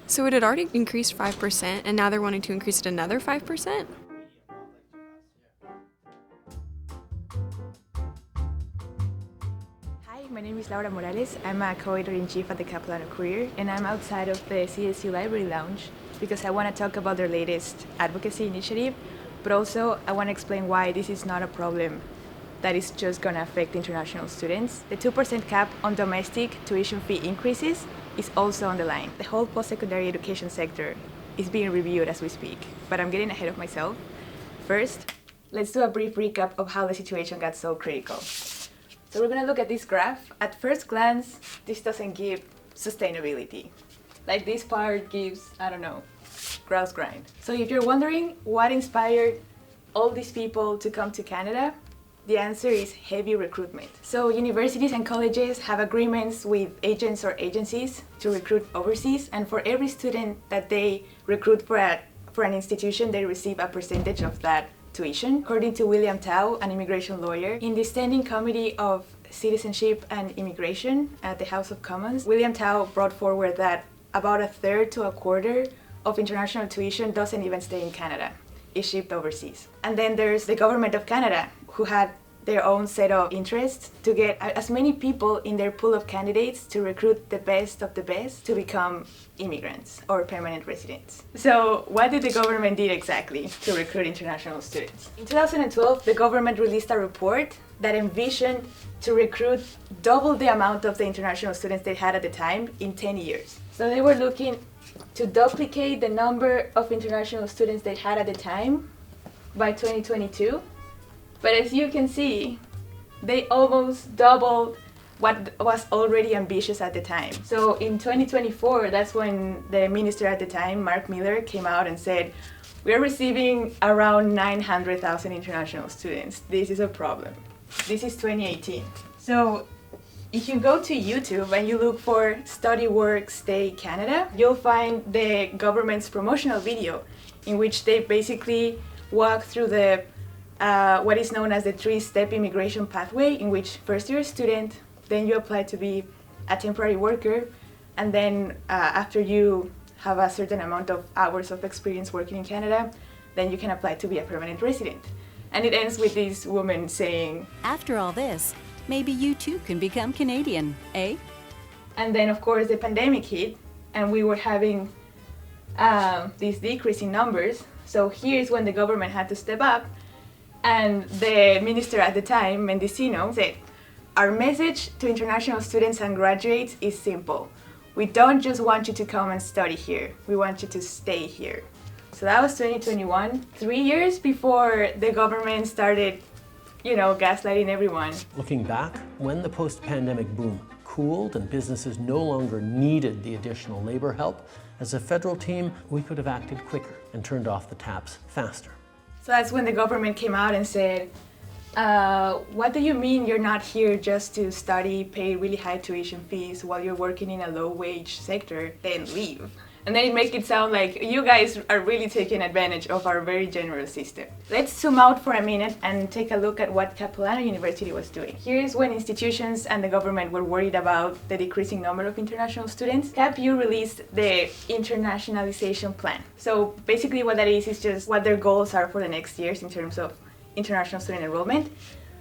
So it had already increased 5%, and now they're wanting to increase it another 5%? Hi, my name is Laura Morales. I'm a co-editor-in-chief at the CapU Courier, and I'm outside of the CSU Library Lounge because I want to talk about their latest advocacy initiative, but also I want to explain why this is not a problem that is just going to affect international students. The 2% cap on domestic tuition fee increases is also on the line. The whole post-secondary education sector is being reviewed as we speak, but I'm getting ahead of myself. First, let's do a brief recap of how the situation got so critical. So we're gonna look at this graph. At first glance, this doesn't give sustainability. Like this part gives, I don't know, grouse grind. So if you're wondering what inspired all these people to come to Canada, the answer is heavy recruitment. So universities and colleges have agreements with agents or agencies to recruit overseas, and for every student that they recruit for an institution, they receive a percentage of that tuition. According to William Tao, an immigration lawyer, in the Standing Committee of Citizenship and Immigration at the House of Commons, William Tao brought forward that about a third to a quarter of international tuition doesn't even stay in Canada. Is shipped overseas. And then there's the government of Canada, who had their own set of interests to get as many people in their pool of candidates to recruit the best of the best to become immigrants or permanent residents. So what did the government do exactly to recruit international students? In 2012, the government released a report that envisioned to recruit double the amount of the international students they had at the time in 10 years. So they were looking to duplicate the number of international students they had at the time by 2022. But as you can see, they almost doubled what was already ambitious at the time. So in 2024, that's when the minister at the time, Mark Miller, came out and said, we're receiving around 900,000 international students. This is a problem. This is 2018. So if you go to YouTube and you look for Study Work Stay Canada, you'll find the government's promotional video in which they basically walk through the what is known as the three-step immigration pathway, in which first you're a student, then you apply to be a temporary worker, and then after you have a certain amount of hours of experience working in Canada, then you can apply to be a permanent resident. And it ends with this woman saying, After all this, maybe you too can become Canadian, eh? And then of course the pandemic hit, and we were having these decreasing numbers. So here's when the government had to step up. And the minister at the time, Mendicino, said, our message to international students and graduates is simple. We don't just want you to come and study here. We want you to stay here. So that was 2021, 3 years before the government started, gaslighting everyone. Looking back, when the post-pandemic boom cooled and businesses no longer needed the additional labor help, as a federal team, we could have acted quicker and turned off the taps faster. So that's when the government came out and said, what do you mean you're not here just to study, pay really high tuition fees while you're working in a low-wage sector, then leave? And then it makes it sound like you guys are really taking advantage of our very generous system. Let's zoom out for a minute and take a look at what Capilano University was doing. Here's when institutions and the government were worried about the decreasing number of international students. CapU released the internationalization plan. So basically what that is just what their goals are for the next years in terms of international student enrollment.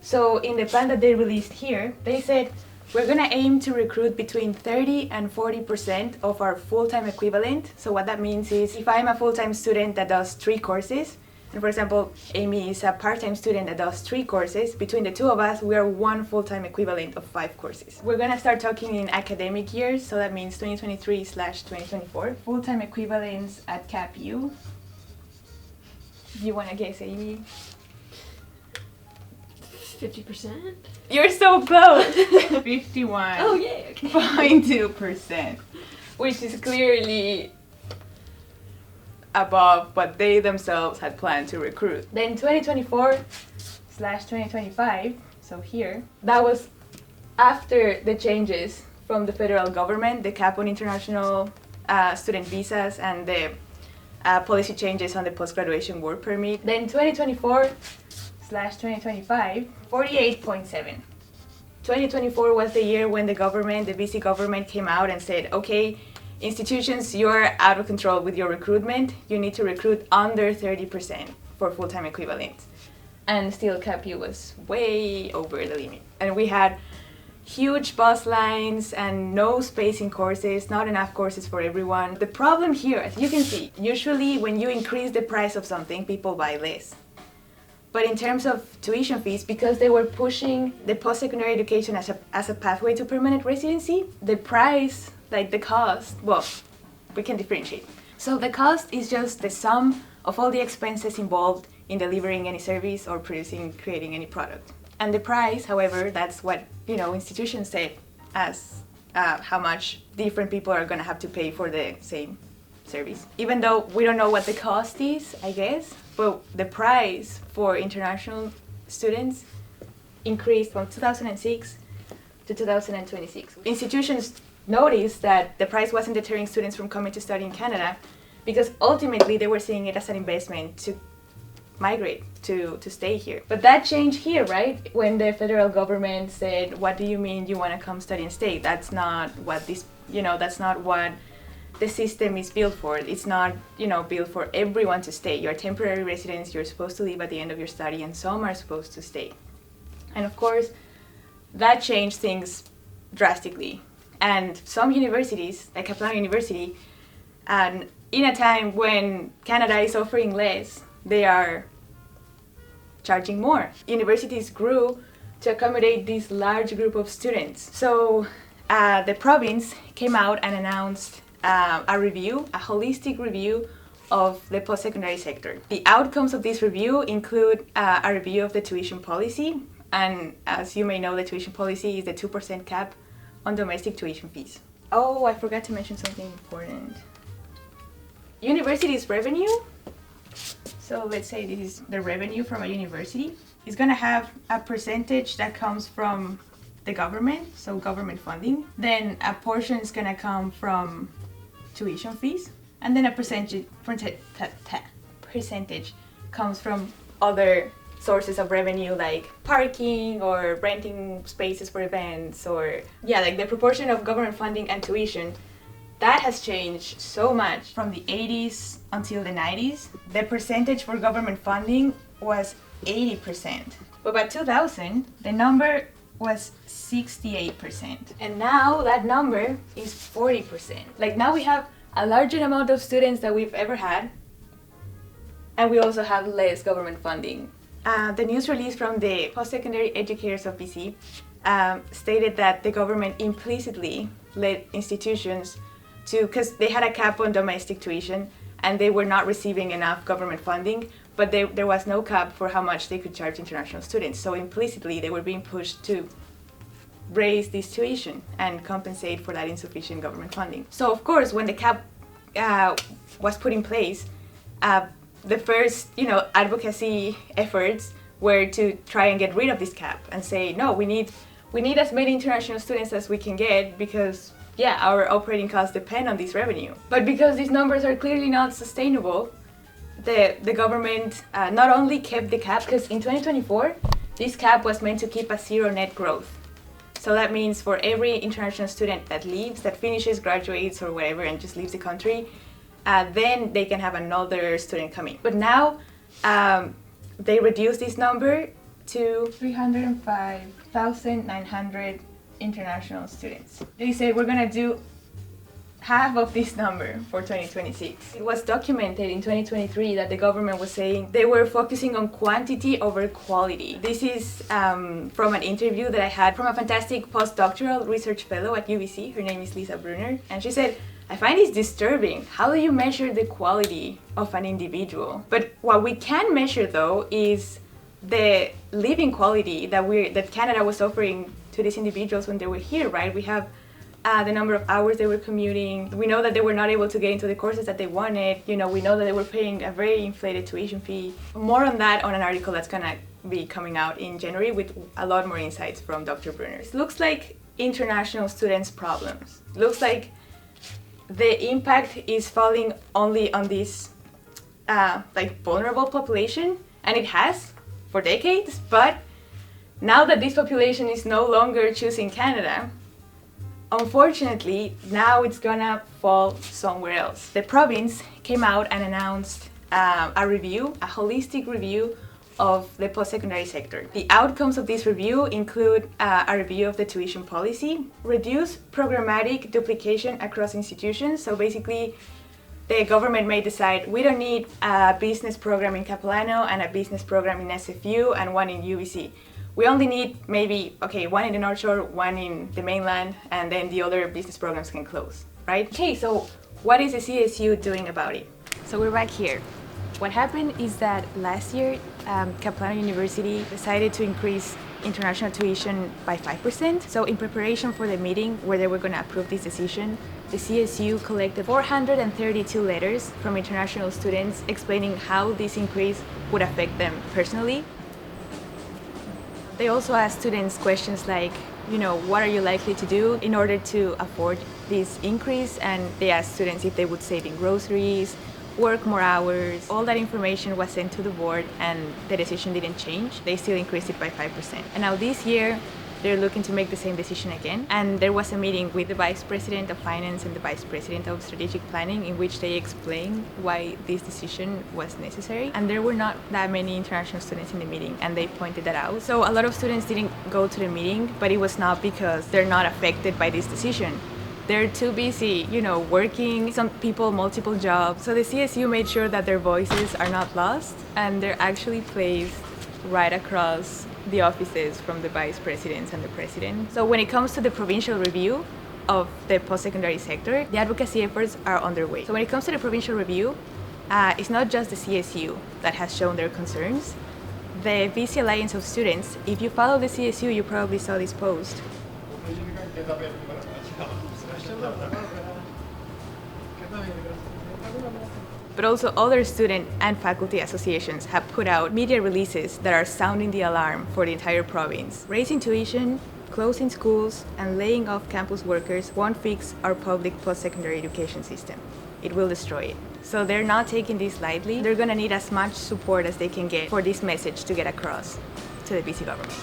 So in the plan that they released here, they said, we're going to aim to recruit between 30 and 40% of our full-time equivalent. So what that means is if I'm a full-time student that does 3 courses, and for example, Amy is a part-time student that does 3 courses, between the two of us, we are one full-time equivalent of 5 courses. We're going to start talking in academic years, so that means 2023/2024. Full-time equivalents at CapU. Do you want to guess, Amy? 50%? You're so close! 51. Oh, yay, okay. 0.2%, which is clearly above what they themselves had planned to recruit. Then 2024/2025, so here, that was after the changes from the federal government, the cap on international student visas and the policy changes on the post-graduation work permit. Then 2024/2025, 48.7. 2024 was the year when the BC government came out and said, okay, institutions, you're out of control with your recruitment. You need to recruit under 30% for full-time equivalents. And still CapU was way over the limit. And we had huge bus lines and no space in courses, not enough courses for everyone. The problem here, as you can see, usually when you increase the price of something, people buy less. But in terms of tuition fees, because they were pushing the post-secondary education as a pathway to permanent residency, the price, like the cost, well, we can differentiate. So the cost is just the sum of all the expenses involved in delivering any service or creating any product. And the price, however, that's what, institutions say as how much different people are gonna have to pay for the same service. Even though we don't know what the cost is, I guess, but the price for international students increased from 2006 to 2026. Institutions noticed that the price wasn't deterring students from coming to study in Canada because ultimately they were seeing it as an investment to migrate, to stay here. But that changed here, right? When the federal government said, what do you mean you want to come study and stay? That's not what that's not what the system is built for. It's not, built for everyone to stay. You're temporary residents, you're supposed to leave at the end of your study, and some are supposed to stay. And of course, that changed things drastically. And some universities, like CapU University, and in a time when Canada is offering less, they are charging more. Universities grew to accommodate this large group of students. So the province came out and announced a holistic review of the post-secondary sector. The outcomes of this review include a review of the tuition policy, and as you may know, the tuition policy is the 2% cap on domestic tuition fees. Oh, I forgot to mention something important. Universities' revenue, so let's say this is the revenue from a university, is gonna have a percentage that comes from the government, so government funding. Then a portion is gonna come from tuition fees, and then a percentage comes from other sources of revenue like parking or renting spaces for events, or like the proportion of government funding and tuition. That has changed so much from the 80s until the 90s. The percentage for government funding was 80%. But by 2000, the number was 68%. And now that number is 40%. Like now we have a larger amount of students that we've ever had, and we also have less government funding. The news release from the Post-Secondary Educators of BC stated that the government implicitly led institutions because they had a cap on domestic tuition and they were not receiving enough government funding, but there was no cap for how much they could charge international students. So implicitly they were being pushed to raise this tuition and compensate for that insufficient government funding. So of course, when the cap was put in place, the first advocacy efforts were to try and get rid of this cap and say, no, we need as many international students as we can get because our operating costs depend on this revenue. But because these numbers are clearly not sustainable, the government not only kept the cap, because in 2024, this cap was meant to keep a zero net growth. So that means for every international student that leaves, that finishes, graduates, or whatever, and just leaves the country, then they can have another student coming. But now they reduced this number to 305,900 international students. They said we're gonna do half of this number for 2026. It was documented in 2023 that the government was saying they were focusing on quantity over quality. This is from an interview that I had from a fantastic postdoctoral research fellow at UBC. Her name is Lisa Brunner, and she said, I find this disturbing. How do you measure the quality of an individual? But what we can measure though is the living quality that Canada was offering to these individuals when they were here, right? We have the number of hours they were commuting. We know that they were not able to get into the courses that they wanted. We know that they were paying a very inflated tuition fee. More on that on an article that's gonna be coming out in January with a lot more insights from Dr. Brunner. It looks like international students' problems. It looks like the impact is falling only on this vulnerable population, and it has for decades, but now that this population is no longer choosing Canada, Unfortunately, now it's gonna fall somewhere else. The province came out and announced a review, a holistic review of the post-secondary sector. The outcomes of this review include a review of the tuition policy, reduce programmatic duplication across institutions. So basically, the government may decide we don't need a business program in Capilano and a business program in SFU and one in UBC. We only need maybe, one in the North Shore, one in the mainland, and then the other business programs can close, right? Okay, so what is the CSU doing about it? So we're back here. What happened is that last year, Capilano University decided to increase international tuition by 5%. So in preparation for the meeting where they were going to approve this decision, the CSU collected 432 letters from international students explaining how this increase would affect them personally. They also asked students questions like, what are you likely to do in order to afford this increase? And they asked students if they would save in groceries, work more hours. All that information was sent to the board and the decision didn't change. They still increased it by 5%. And now this year, they're looking to make the same decision again. And there was a meeting with the Vice President of Finance and the Vice President of Strategic Planning in which they explained why this decision was necessary. And there were not that many international students in the meeting, and they pointed that out. So a lot of students didn't go to the meeting, but it was not because they're not affected by this decision. They're too busy, working, some people multiple jobs. So the CSU made sure that their voices are not lost, and they're actually placed right across the offices from the vice presidents and the president. So when it comes to the provincial review of the post-secondary sector, the advocacy efforts are underway. So when it comes to the provincial review, it's not just the CSU that has shown their concerns. The VC Alliance of Students, if you follow the CSU, you probably saw this post. But also other student and faculty associations have put out media releases that are sounding the alarm for the entire province. Raising tuition, closing schools, and laying off campus workers won't fix our public post-secondary education system. It will destroy it. So they're not taking this lightly. They're gonna need as much support as they can get for this message to get across to the BC government.